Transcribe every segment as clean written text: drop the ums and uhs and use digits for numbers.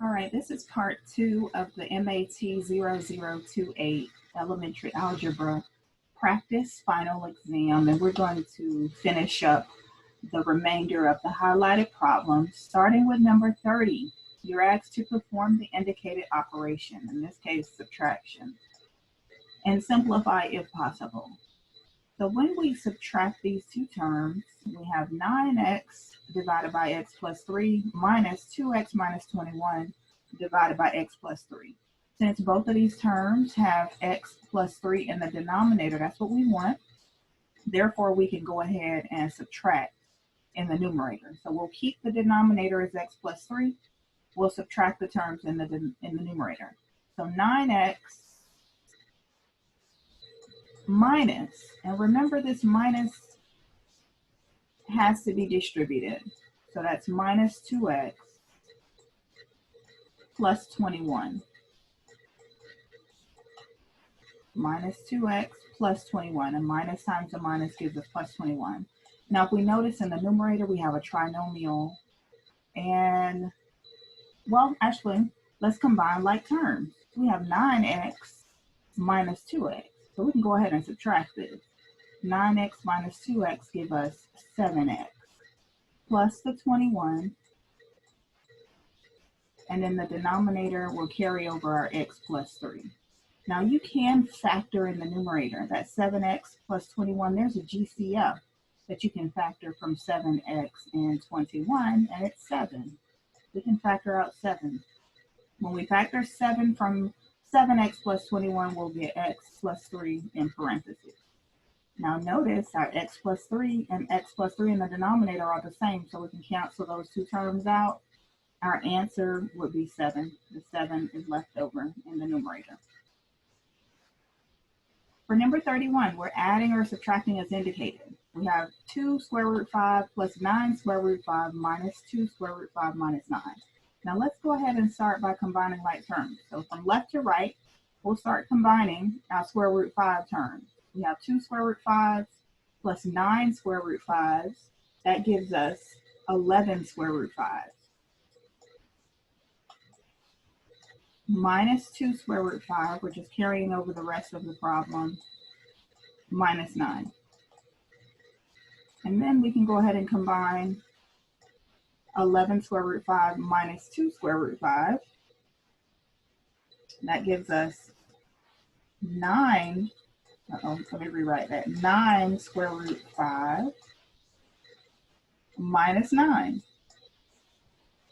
All right, this is part 2 of the MAT0028 elementary algebra practice final exam, and we're going to finish up the remainder of the highlighted problems, starting with number 30. You're asked to perform the indicated operation, in this case subtraction, and simplify if possible. So when we subtract these two terms, we have 9x divided by x plus 3 minus 2x minus 21 divided by x plus 3. Since both of these terms have x plus 3 in the denominator, that's what we want. Therefore, we can go ahead and subtract in the numerator. So we'll keep the denominator as x plus 3. We'll subtract the terms in the numerator. So 9x minus, and remember this minus has to be distributed. So that's minus 2x plus 21. Minus 2x plus 21, and minus times a minus gives us plus 21. Now if we notice in the numerator we have a trinomial, and well actually let's combine like terms. We have 9x minus 2x. So we can go ahead and subtract this. 9x minus 2x give us 7x plus the 21. And then the denominator will carry over our x plus 3. Now you can factor in the numerator. That 7x plus 21, there's a GCF that you can factor from 7x and 21, and it's 7. We can factor out 7. When we factor 7 from 7x plus 21, we'll get x plus 3 in parentheses. Now notice our x plus 3 and x plus 3 in the denominator are the same, so we can cancel those two terms out. Our answer would be 7. The 7 is left over in the numerator. For number 31, we're adding or subtracting as indicated. We have 2 square root 5 plus 9 square root 5 minus 2 square root 5 minus 9. Now let's go ahead and start by combining like terms. So from left to right, we'll start combining our square root 5 terms. We have 2 square root 5s plus 9 square root 5s. That gives us 11 square root 5s. Minus 2 square root 5, we're just carrying over the rest of the problem, minus 9. And then we can go ahead and combine 11 square root 5 minus 2 square root 5. That gives us 9, let me rewrite that, 9 square root 5 minus 9.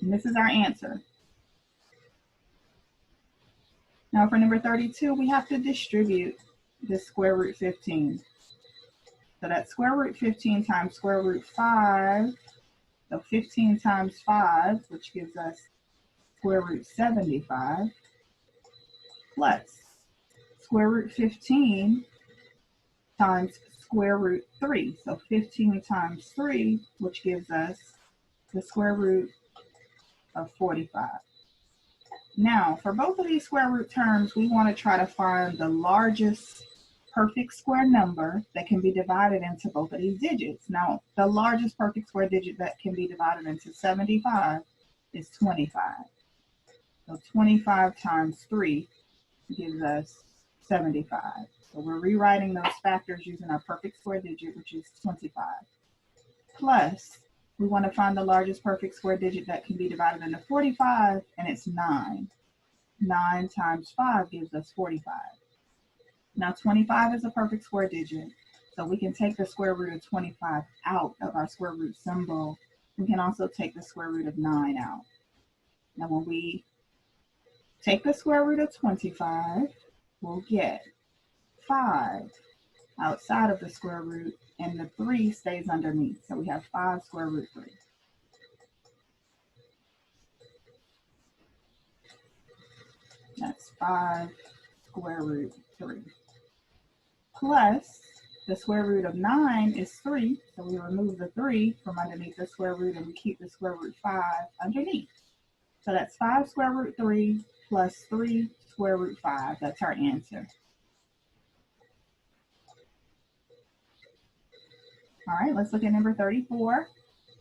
And this is our answer. Now for number 32, we have to distribute this square root 15. So that's square root 15 times square root 5. So 15 times 5, which gives us square root 75, plus square root 15 times square root 3. So 15 times 3, which gives us the square root of 45. Now, for both of these square root terms, we want to try to find the largest perfect square number that can be divided into both of these digits. Now, the largest perfect square digit that can be divided into 75 is 25. So 25 times 3 gives us 75. So we're rewriting those factors using our perfect square digit, which is 25. Plus, we want to find the largest perfect square digit that can be divided into 45, and it's 9. 9 times 5 gives us 45. Now 25 is a perfect square digit, so we can take the square root of 25 out of our square root symbol. We can also take the square root of 9 out. Now when we take the square root of 25, we'll get 5 outside of the square root, and the 3 stays underneath. So we have 5 square root 3. That's 5 square root 3. Plus, the square root of 9 is 3. So we remove the 3 from underneath the square root, and we keep the square root 5 underneath. So that's 5 square root 3 plus 3 square root 5. That's our answer. All right, let's look at number 34.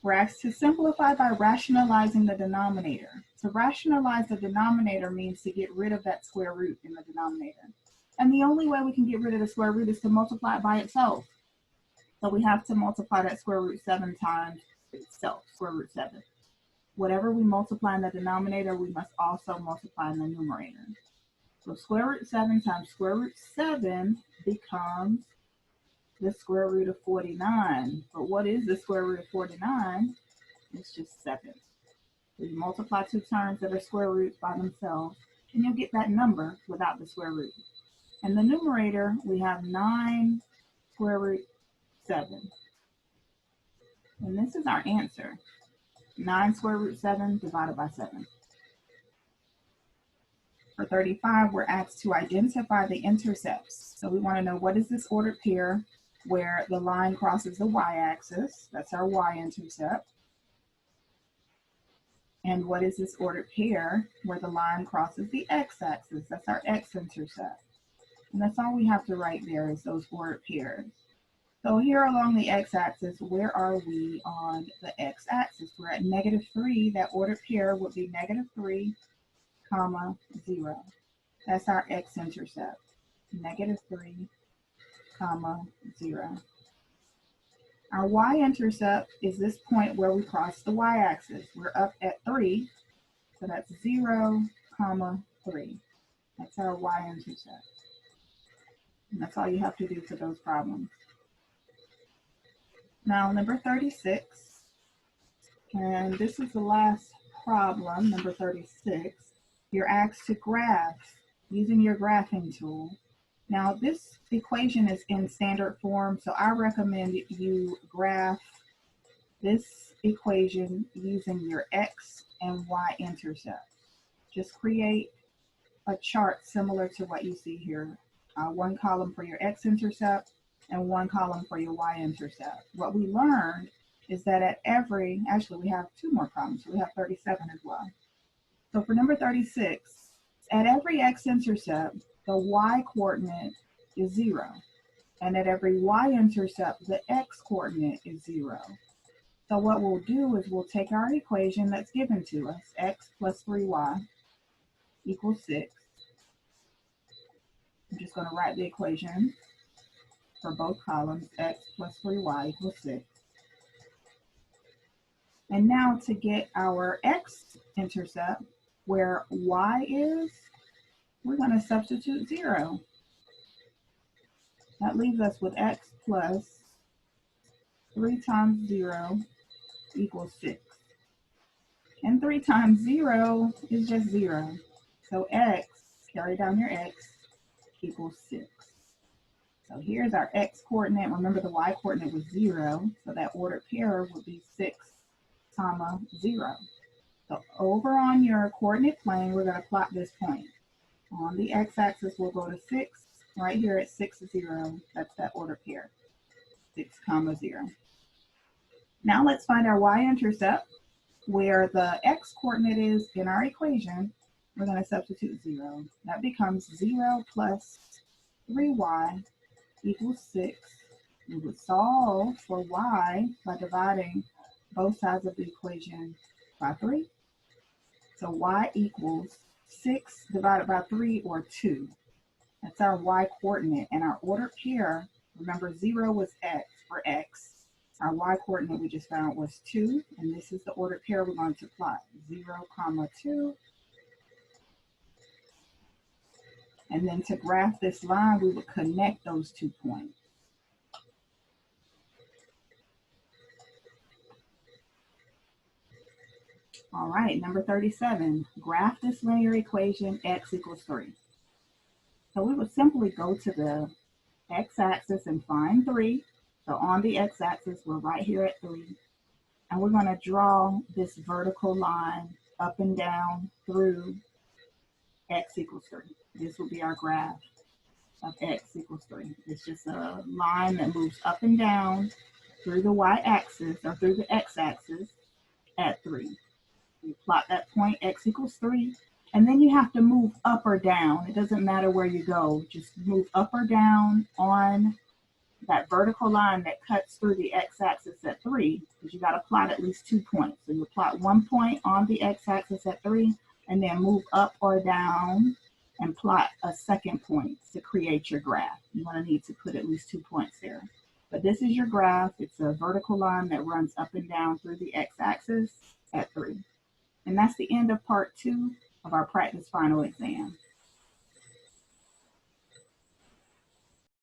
We're asked to simplify by rationalizing the denominator. To rationalize the denominator means to get rid of that square root in the denominator. And the only way we can get rid of the square root is to multiply it by itself. So we have to multiply that square root 7 times itself, square root 7. Whatever we multiply in the denominator, we must also multiply in the numerator. So square root 7 times square root 7 becomes the square root of 49. But what is the square root of 49? It's just 7. So you multiply two terms that are square roots by themselves, and you'll get that number without the square root. In the numerator, we have 9 square root 7. And this is our answer. 9 square root 7 divided by 7. For 35, we're asked to identify the intercepts. So we want to know, what is this ordered pair where the line crosses the y-axis? That's our y-intercept. And what is this ordered pair where the line crosses the x-axis? That's our x-intercept. And that's all we have to write there, is those ordered pairs. So here along the x-axis, where are we on the x-axis? We're at -3. That ordered pair would be -3, 0. That's our x-intercept, -3, 0. Our y-intercept is this point where we cross the y-axis. We're up at 3, so that's 0, 3. That's our y-intercept. And that's all you have to do for those problems. Now, number 36, and this is the last problem, number 36. You're asked to graph using your graphing tool. Now, this equation is in standard form, so I recommend you graph this equation using your x and y intercept. Just create a chart similar to what you see here. One column for your x-intercept and one column for your y-intercept. What we learned is that at every, actually we have 2 more problems, so we have 37 as well. So for number 36, at every x-intercept, the y-coordinate is 0. And at every y-intercept, the x-coordinate is 0. So what we'll do is we'll take our equation that's given to us, x plus 3y equals 6. I'm just going to write the equation for both columns, x plus 3y equals 6. And now to get our x-intercept, where y is, we're going to substitute 0. That leaves us with x plus 3 times 0 equals 6. And 3 times 0 is just 0. So x, carry down your x, equals 6. So here's our x coordinate. Remember the y coordinate was 0, so that ordered pair would be 6, 0. So over on your coordinate plane, we're going to plot this point. On the x-axis, we'll go to 6. Right here at 6, 0, that's that ordered pair, 6, 0. Now let's find our y-intercept, where the x-coordinate is in our equation. We're going to substitute 0. That becomes 0 plus 3y equals 6. We would solve for y by dividing both sides of the equation by 3. So y equals 6 divided by 3, or 2. That's our y-coordinate. And our ordered pair, remember 0 was x for x. Our y-coordinate we just found was 2. And this is the ordered pair we're going to plot, 0, 2. And then to graph this line, we would connect those 2 points. All right, number 37, graph this linear equation, x equals 3. So we would simply go to the x-axis and find 3. So on the x-axis, we're right here at 3. And we're going to draw this vertical line up and down through x equals 3. This will be our graph of x equals 3. It's just a line that moves up and down through the y-axis, or through the x-axis, at 3. You plot that point, x equals 3, and then you have to move up or down. It doesn't matter where you go, just move up or down on that vertical line that cuts through the x-axis at 3, because you got to plot at least 2 points. So you plot 1 point on the x-axis at 3, and then move up or down and plot a second point to create your graph. You're going to need to put at least 2 points there. But this is your graph. It's a vertical line that runs up and down through the x-axis at 3. And that's the end of part 2 of our practice final exam.